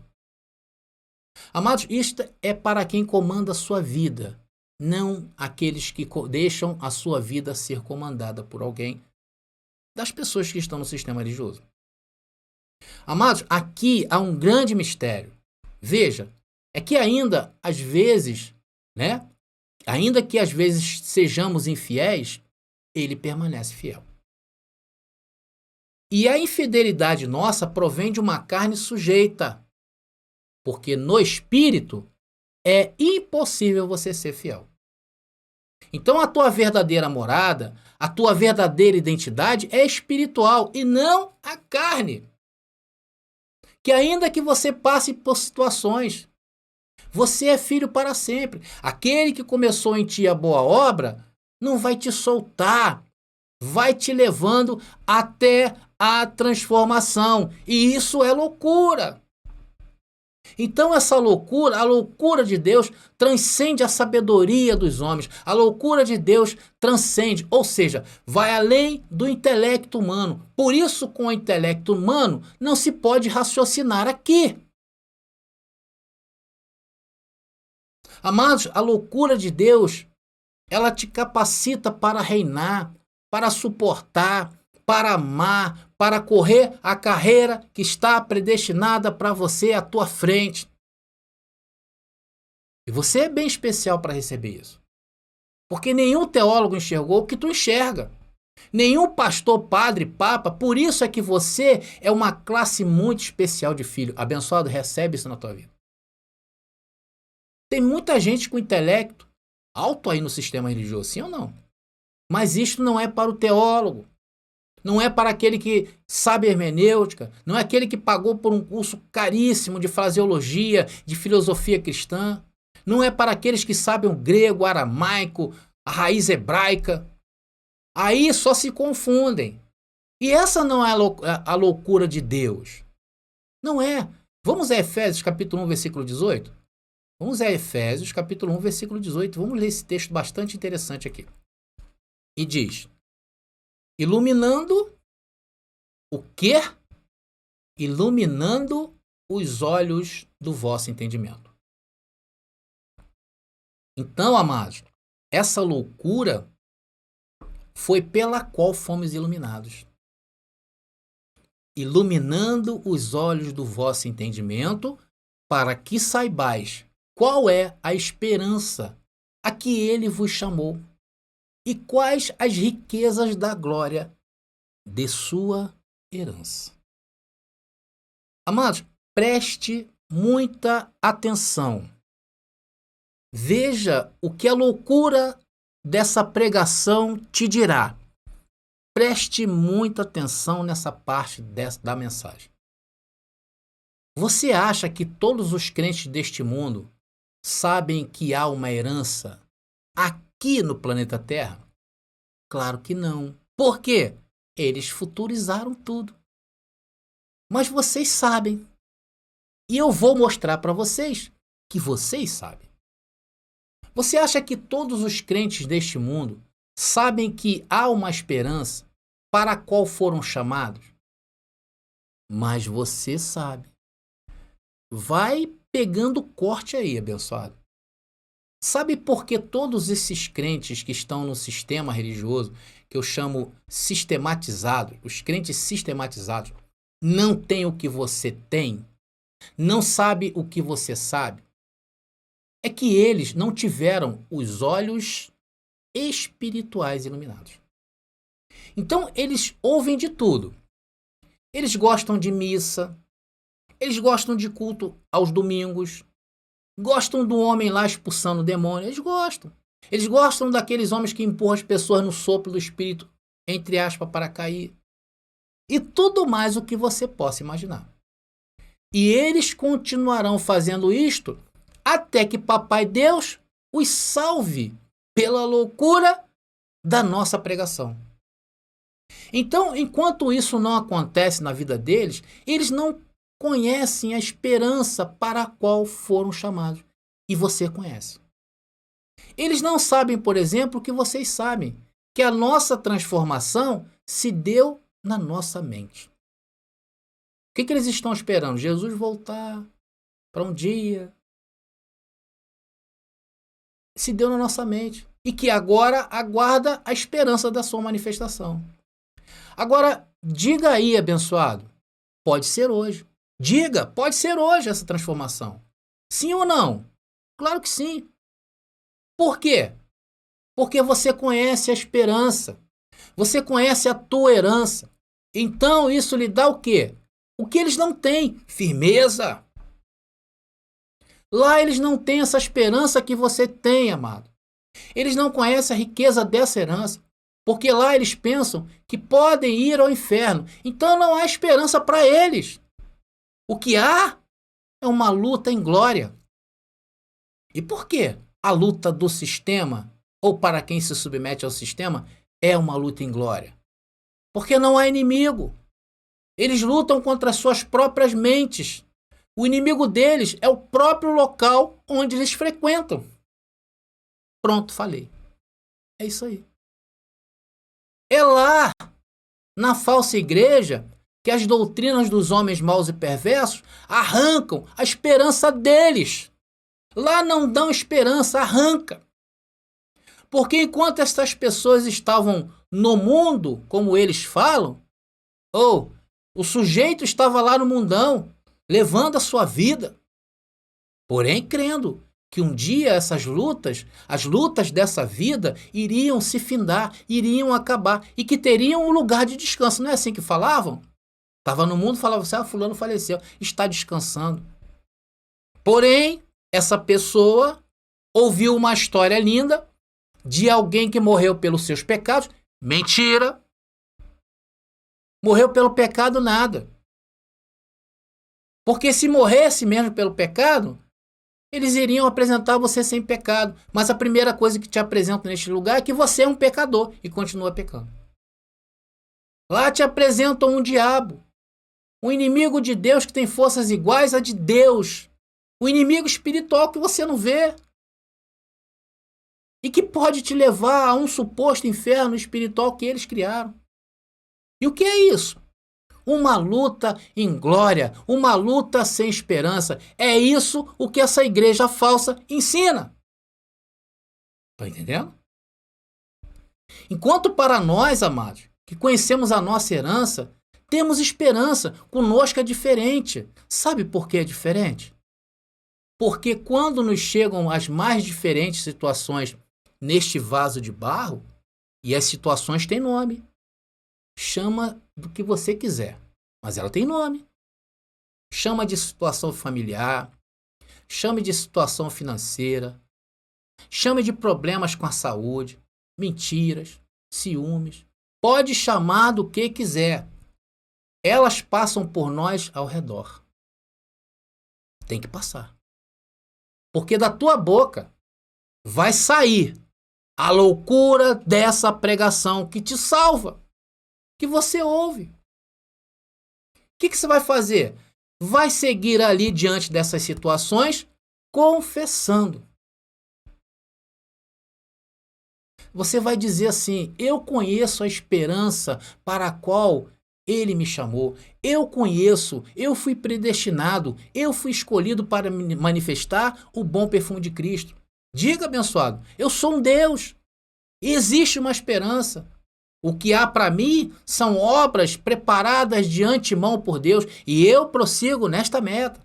Amados, isto é para quem comanda a sua vida, não aqueles que deixam a sua vida ser comandada por alguém, das pessoas que estão no sistema religioso. Amados, aqui há um grande mistério. Veja, é que ainda às vezes, ainda que às vezes sejamos infiéis, ele permanece fiel. E a infidelidade nossa provém de uma carne sujeita, porque no espírito é impossível você ser fiel. Então a tua verdadeira morada, a tua verdadeira identidade é espiritual e não a carne. Que ainda que você passe por situações, você é filho para sempre. Aquele que começou em ti a boa obra não vai te soltar, vai te levando até a transformação. E isso é loucura. Então essa loucura, a loucura de Deus transcende a sabedoria dos homens. A loucura de Deus transcende, ou seja, vai além do intelecto humano. Por isso, com o intelecto humano, não se pode raciocinar aqui. Amados, a loucura de Deus, ela te capacita para reinar, para suportar, para amar, para correr a carreira que está predestinada para você à tua frente. E você é bem especial para receber isso. Porque nenhum teólogo enxergou o que tu enxerga. Nenhum pastor, padre, papa. Por isso é que você é uma classe muito especial de filho. Abençoado, recebe isso na tua vida. Tem muita gente com intelecto alto aí no sistema religioso, sim ou não? Mas isto não é para o teólogo. Não é para aquele que sabe hermenêutica, não é aquele que pagou por um curso caríssimo de fraseologia, de filosofia cristã. Não é para aqueles que sabem o grego, o aramaico, a raiz hebraica. Aí só se confundem. E essa não é a loucura de Deus. Não é. Vamos a Efésios capítulo 1, versículo 18? Vamos a Efésios capítulo 1, versículo 18. Vamos ler esse texto bastante interessante aqui. E diz: iluminando o quê? Iluminando os olhos do vosso entendimento. Então, amados, essa loucura foi pela qual fomos iluminados. Iluminando os olhos do vosso entendimento, para que saibais qual é a esperança a que ele vos chamou e quais as riquezas da glória de sua herança. Amados, preste muita atenção. Veja o que a loucura dessa pregação te dirá. Preste muita atenção nessa parte da mensagem. Você acha que todos os crentes deste mundo sabem que há uma herança aqui no planeta Terra? Claro que não. Por quê? Eles futurizaram tudo. Mas vocês sabem. E eu vou mostrar para vocês que vocês sabem. Você acha que todos os crentes deste mundo sabem que há uma esperança para a qual foram chamados? Mas você sabe. Vai pegando corte aí, abençoado. Sabe por que todos esses crentes que estão no sistema religioso, que eu chamo sistematizado, os crentes sistematizados, não têm o que você tem? Não sabe o que você sabe? É que eles não tiveram os olhos espirituais iluminados. Então, eles ouvem de tudo. Eles gostam de missa, eles gostam de culto aos domingos, gostam do homem lá expulsando o demônio, eles gostam. Eles gostam daqueles homens que empurram as pessoas no sopro do espírito, entre aspas, para cair. E tudo mais o que você possa imaginar. E eles continuarão fazendo isto até que Papai Deus os salve pela loucura da nossa pregação. Então, enquanto isso não acontece na vida deles, eles não conhecem a esperança para a qual foram chamados. E você conhece. Eles não sabem, por exemplo, o que vocês sabem, que a nossa transformação se deu na nossa mente. O que eles estão esperando? Jesus voltar para um dia. Se deu na nossa mente. E que agora aguarda a esperança da sua manifestação. Agora, diga aí, abençoado, pode ser hoje. Diga, pode ser hoje essa transformação. Sim ou não? Claro que sim. Por quê? Porque você conhece a esperança. Você conhece a tua herança. Então isso lhe dá o quê? O que eles não têm? Firmeza. Lá eles não têm essa esperança que você tem, amado. Eles não conhecem a riqueza dessa herança. Porque lá eles pensam que podem ir ao inferno. Então não há esperança para eles. O que há é uma luta em glória. E por quê? A luta do sistema, ou para quem se submete ao sistema, é uma luta em glória. Porque não há inimigo. Eles lutam contra as suas próprias mentes. O inimigo deles é o próprio local onde eles frequentam. Pronto, falei. É isso aí. É lá, na falsa igreja, que as doutrinas dos homens maus e perversos arrancam a esperança deles. Lá não dão esperança, arranca. Porque enquanto essas pessoas estavam no mundo, como eles falam, ou o sujeito estava lá no mundão, levando a sua vida, porém crendo que um dia essas lutas, as lutas dessa vida, iriam se findar, iriam acabar e que teriam um lugar de descanso. Não é assim que falavam? Estava no mundo, falava assim, fulano faleceu, está descansando. Porém, essa pessoa ouviu uma história linda de alguém que morreu pelos seus pecados. Mentira! Morreu pelo pecado nada. Porque se morresse mesmo pelo pecado, eles iriam apresentar você sem pecado. Mas a primeira coisa que te apresentam neste lugar é que você é um pecador e continua pecando. Lá te apresentam um diabo, um inimigo de Deus que tem forças iguais à de Deus. O inimigo espiritual que você não vê. E que pode te levar a um suposto inferno espiritual que eles criaram. E o que é isso? Uma luta inglória, uma luta sem esperança. É isso o que essa igreja falsa ensina. Está entendendo? Enquanto para nós, amados, que conhecemos a nossa herança, temos esperança, conosco é diferente. Sabe por que é diferente? Porque quando nos chegam as mais diferentes situações neste vaso de barro, e as situações têm nome, chama do que você quiser, mas ela tem nome. Chama de situação familiar, chame de situação financeira, chame de problemas com a saúde, mentiras, ciúmes. Pode chamar do que quiser. Elas passam por nós ao redor. Tem que passar. Porque da tua boca vai sair a loucura dessa pregação que te salva, que você ouve. O que você vai fazer? Vai seguir ali diante dessas situações confessando. Você vai dizer assim: eu conheço a esperança para a qual ele me chamou. Eu conheço, eu fui predestinado, eu fui escolhido para manifestar o bom perfume de Cristo. Diga, abençoado, eu sou um Deus. Existe uma esperança. O que há para mim são obras preparadas de antemão por Deus e eu prossigo nesta meta.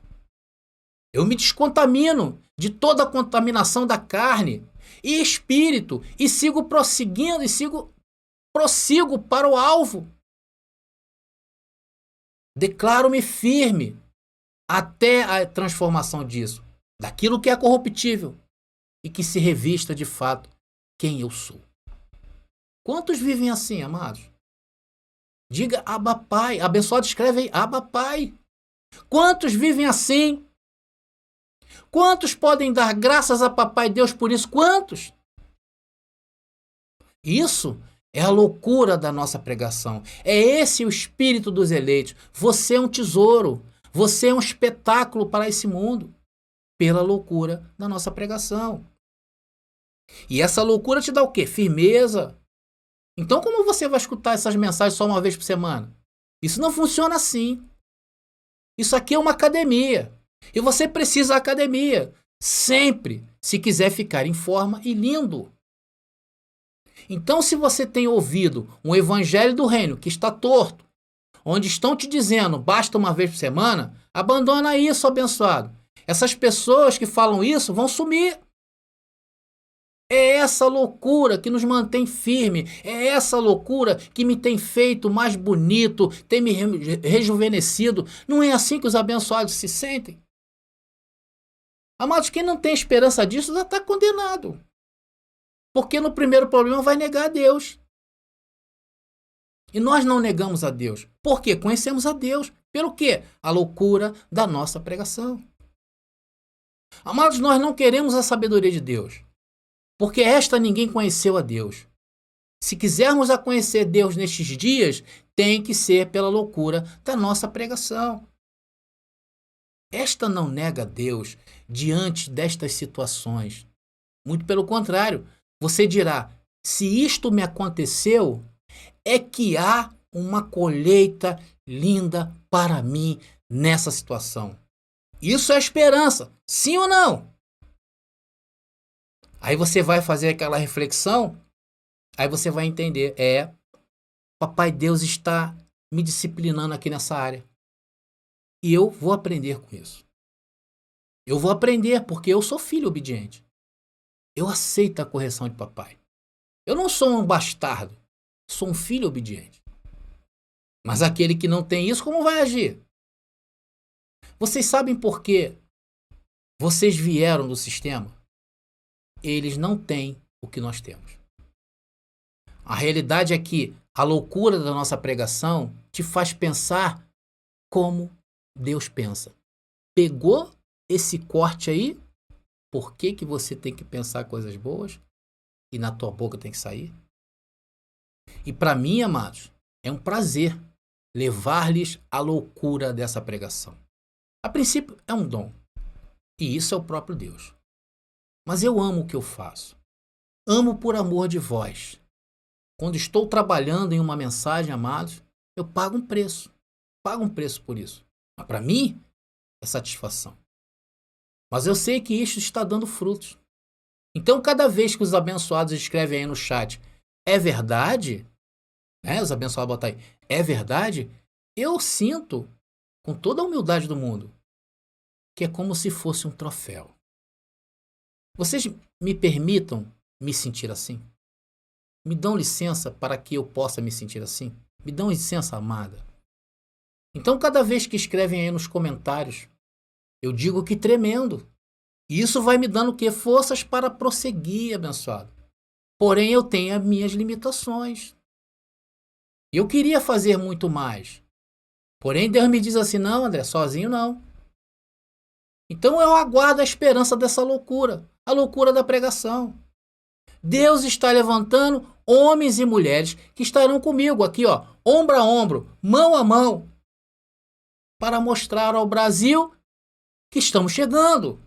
Eu me descontamino de toda a contaminação da carne e espírito e sigo prosseguindo e prossigo para o alvo. Declaro-me firme até a transformação disso, daquilo que é corruptível e que se revista de fato quem eu sou. Quantos vivem assim, amados? Diga Abba Pai. Abençoado escreve aí, Abba Pai. Quantos vivem assim? Quantos podem dar graças a Papai Deus por isso? Quantos? Isso é a loucura da nossa pregação. É esse o espírito dos eleitos. Você é um tesouro. Você é um espetáculo para esse mundo. Pela loucura da nossa pregação. E essa loucura te dá o quê? Firmeza. Então como você vai escutar essas mensagens só uma vez por semana? Isso não funciona assim. Isso aqui é uma academia. E você precisa da academia. Sempre, se quiser ficar em forma e lindo. Então, se você tem ouvido um evangelho do reino que está torto, onde estão te dizendo basta uma vez por semana, abandona isso, abençoado. Essas pessoas que falam isso vão sumir. É essa loucura que nos mantém firme. É essa loucura que me tem feito mais bonito, tem me rejuvenescido. Não é assim que os abençoados se sentem? Amados, quem não tem esperança disso já está condenado. Porque no primeiro problema vai negar a Deus. E nós não negamos a Deus. Por quê? Conhecemos a Deus. Pelo quê? A loucura da nossa pregação. Amados, nós não queremos a sabedoria de Deus. Porque esta ninguém conheceu a Deus. Se quisermos a conhecer Deus nestes dias, tem que ser pela loucura da nossa pregação. Esta não nega a Deus diante destas situações. Muito pelo contrário, você dirá: se isto me aconteceu, é que há uma colheita linda para mim nessa situação. Isso é esperança, sim ou não? Aí você vai fazer aquela reflexão, aí você vai entender: Papai Deus está me disciplinando aqui nessa área. E eu vou aprender com isso. Eu vou aprender porque eu sou filho obediente. Eu aceito a correção de papai. Eu não sou um bastardo, sou um filho obediente. Mas aquele que não tem isso, como vai agir? Vocês sabem por que vocês vieram do sistema? Eles não têm o que nós temos. A realidade é que a loucura da nossa pregação te faz pensar como Deus pensa. Pegou esse corte aí? Por que que você tem que pensar coisas boas e na tua boca tem que sair? E para mim, amados, é um prazer levar-lhes a loucura dessa pregação. A princípio é um dom, e isso é o próprio Deus. Mas eu amo o que eu faço. Amo por amor de vós. Quando estou trabalhando em uma mensagem, amados, eu pago um preço. Pago um preço por isso. Mas para mim, é satisfação. Mas eu sei que isso está dando frutos. Então, cada vez que os abençoados escrevem aí no chat, é verdade? Né? Os abençoados botam aí, é verdade? Eu sinto, com toda a humildade do mundo, que é como se fosse um troféu. Vocês me permitam me sentir assim? Me dão licença para que eu possa me sentir assim? Me dão licença, amada? Então, cada vez que escrevem aí nos comentários, eu digo que tremendo. E isso vai me dando o quê? Forças para prosseguir, abençoado. Porém, eu tenho as minhas limitações. Eu queria fazer muito mais. Porém, Deus me diz assim, não, André, sozinho não. Então eu aguardo a esperança dessa loucura, a loucura da pregação. Deus está levantando homens e mulheres que estarão comigo aqui, ó, ombro a ombro, mão a mão, para mostrar ao Brasil que estamos chegando.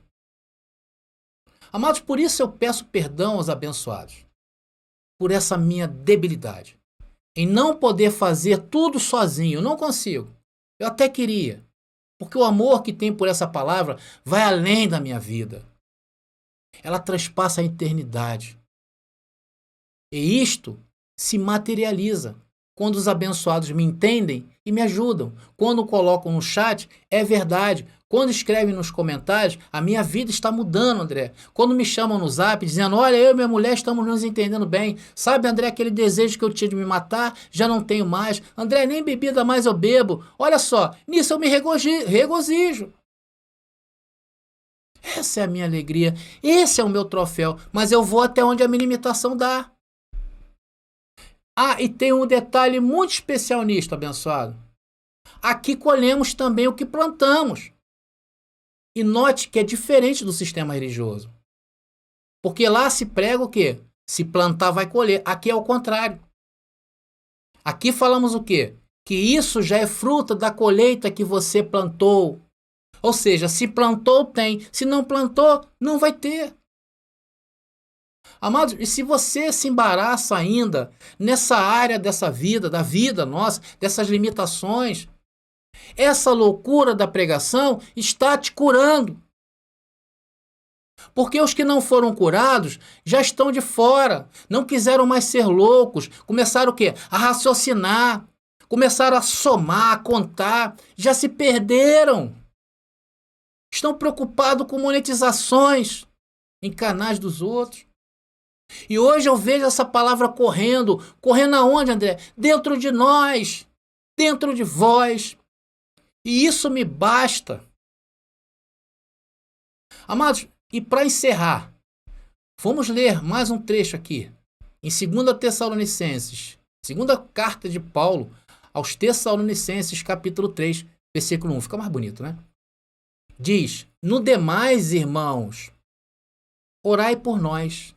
Amados, por isso eu peço perdão aos abençoados, por essa minha debilidade, em não poder fazer tudo sozinho, não consigo. Eu até queria, porque o amor que tem por essa palavra vai além da minha vida. Ela transpassa a eternidade. E isto se materializa quando os abençoados me entendem e me ajudam. Quando colocam no chat, é verdade. Quando escrevem nos comentários, a minha vida está mudando, André. Quando me chamam no zap dizendo, olha, eu e minha mulher estamos nos entendendo bem. Sabe, André, aquele desejo que eu tinha de me matar, já não tenho mais. André, nem bebida mais eu bebo. Olha só, nisso eu me regozijo. Essa é a minha alegria, esse é o meu troféu, mas eu vou até onde a minha limitação dá. Ah, e tem um detalhe muito especial nisto, abençoado. Aqui colhemos também o que plantamos. E note que é diferente do sistema religioso. Porque lá se prega o quê? Se plantar, vai colher. Aqui é o contrário. Aqui falamos o quê? Que isso já é fruto da colheita que você plantou. Ou seja, se plantou, tem. Se não plantou, não vai ter. Amados, e se você se embaraça ainda nessa área dessa vida, da vida nossa, dessas limitações, essa loucura da pregação está te curando. Porque os que não foram curados já estão de fora, não quiseram mais ser loucos, começaram o quê? A raciocinar, começaram a somar, a contar, já se perderam. Estão preocupados com monetizações em canais dos outros. E hoje eu vejo essa palavra correndo. Correndo aonde, André? Dentro de nós. Dentro de vós. E isso me basta. Amados, e para encerrar, vamos ler mais um trecho aqui. Em 2 Tessalonicenses. Segunda carta de Paulo aos Tessalonicenses, capítulo 3, versículo 1. Fica mais bonito, né? Diz, no demais, irmãos, orai por nós.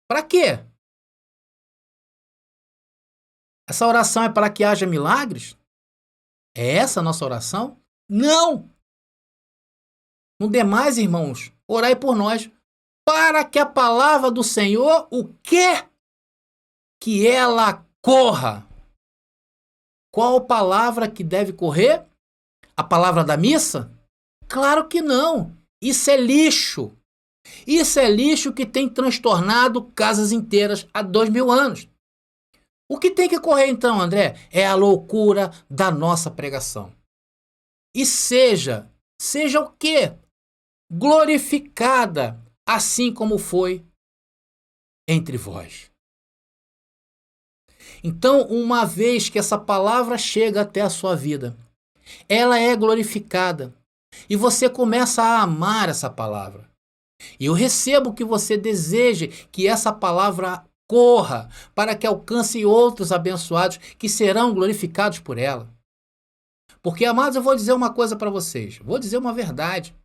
Para quê? Essa oração é para que haja milagres? É essa a nossa oração? Não! No demais, irmãos, orai por nós, para que a palavra do Senhor, o quê? Que ela corra. Qual palavra que deve correr? A palavra da missa? Claro que não. Isso é lixo. Isso é lixo que tem transtornado casas inteiras há 2000 anos. O que tem que correr então, André? É a loucura da nossa pregação. E seja o quê? Glorificada, assim como foi entre vós. Então, uma vez que essa palavra chega até a sua vida, ela é glorificada e você começa a amar essa palavra. E eu recebo que você deseje que essa palavra corra para que alcance outros abençoados que serão glorificados por ela. Porque, amados, eu vou dizer uma coisa para vocês. Vou dizer uma verdade.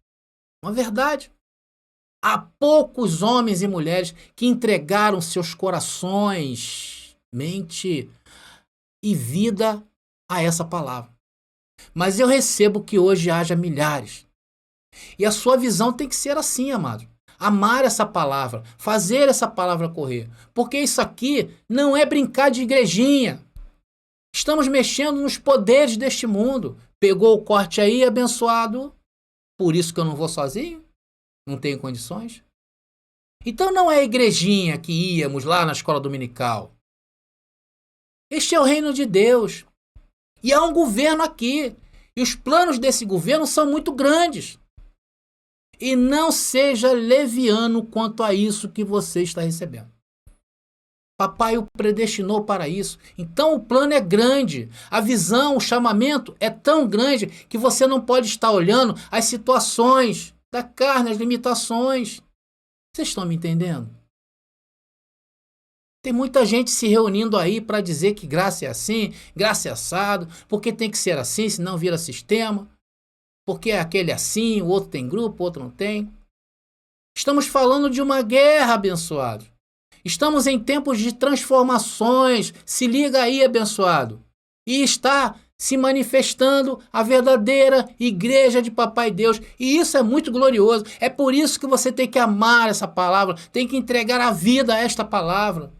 Uma verdade. Há poucos homens e mulheres que entregaram seus corações, mente e vida a essa palavra. Mas eu recebo que hoje haja milhares. E a sua visão tem que ser assim, amado. Amar essa palavra, fazer essa palavra correr. Porque isso aqui não é brincar de igrejinha. Estamos mexendo nos poderes deste mundo. Pegou o corte aí, abençoado. Por isso que eu não vou sozinho? Não tenho condições? Então não é a igrejinha que íamos lá na escola dominical. Este é o reino de Deus. E há um governo aqui. E os planos desse governo são muito grandes. E não seja leviano quanto a isso que você está recebendo. Papai o predestinou para isso. Então o plano é grande. A visão, o chamamento é tão grande que você não pode estar olhando as situações da carne, as limitações. Vocês estão me entendendo? Tem muita gente se reunindo aí para dizer que graça é assim, graça é assado, porque tem que ser assim, senão vira sistema. Porque é aquele assim, o outro tem grupo, o outro não tem. Estamos falando de uma guerra, abençoado. Estamos em tempos de transformações. Se liga aí, abençoado. E está se manifestando a verdadeira igreja de Papai Deus. E isso é muito glorioso. É por isso que você tem que amar essa palavra, tem que entregar a vida a esta palavra.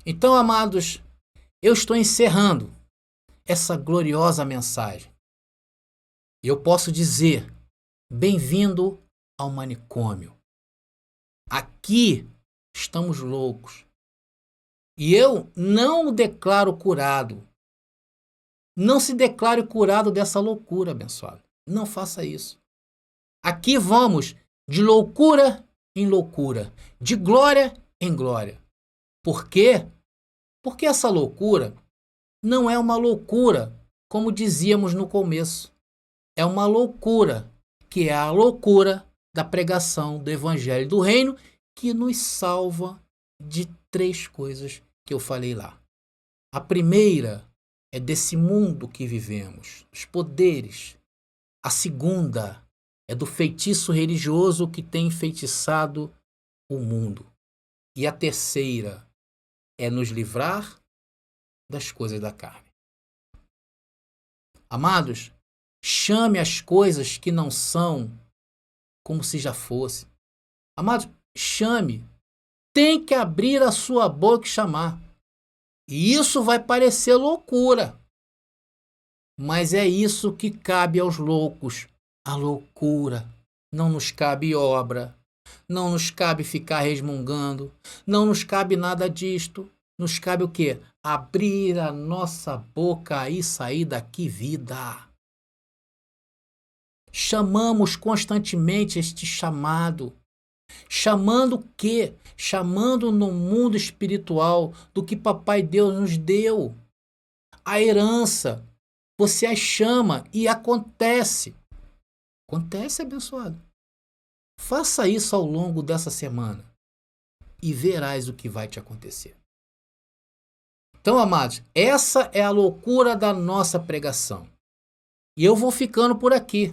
Então, amados, eu estou encerrando essa gloriosa mensagem. Eu posso dizer, bem-vindo ao manicômio. Aqui estamos loucos. E eu não o declaro curado. Não se declare curado dessa loucura, abençoado. Não faça isso. Aqui vamos de loucura em loucura, de glória em glória. Por quê? Porque essa loucura não é uma loucura, como dizíamos no começo. É uma loucura, que é a loucura da pregação do Evangelho do Reino, que nos salva de 3 coisas que eu falei lá. A primeira é desse mundo que vivemos, os poderes. A segunda é do feitiço religioso que tem enfeitiçado o mundo. E a terceira é nos livrar das coisas da carne. Amados, chame as coisas que não são como se já fosse. Amados, chame. Tem que abrir a sua boca e chamar. E isso vai parecer loucura. Mas é isso que cabe aos loucos. A loucura. Não nos cabe obra. Não nos cabe ficar resmungando. Não nos cabe nada disto. Nos cabe o quê? Abrir a nossa boca e sair daqui vida. Chamamos constantemente este chamado. Chamando o quê? Chamando no mundo espiritual do que Papai Deus nos deu. A herança. Você a chama e acontece. Acontece, abençoado. Faça isso ao longo dessa semana e verás o que vai te acontecer. Então, amados, essa é a loucura da nossa pregação. E eu vou ficando por aqui.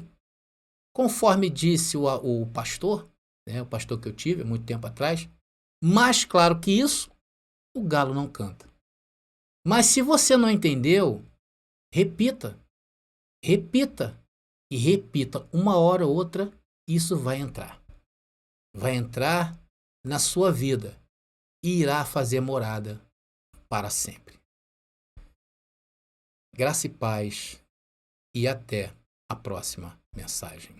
Conforme disse o pastor, o pastor que eu tive há muito tempo atrás, mais claro que isso, o galo não canta. Mas se você não entendeu, repita. Repita e repita, uma hora ou outra, isso vai entrar. Vai entrar na sua vida e irá fazer morada para sempre. Graça e paz e até a próxima mensagem.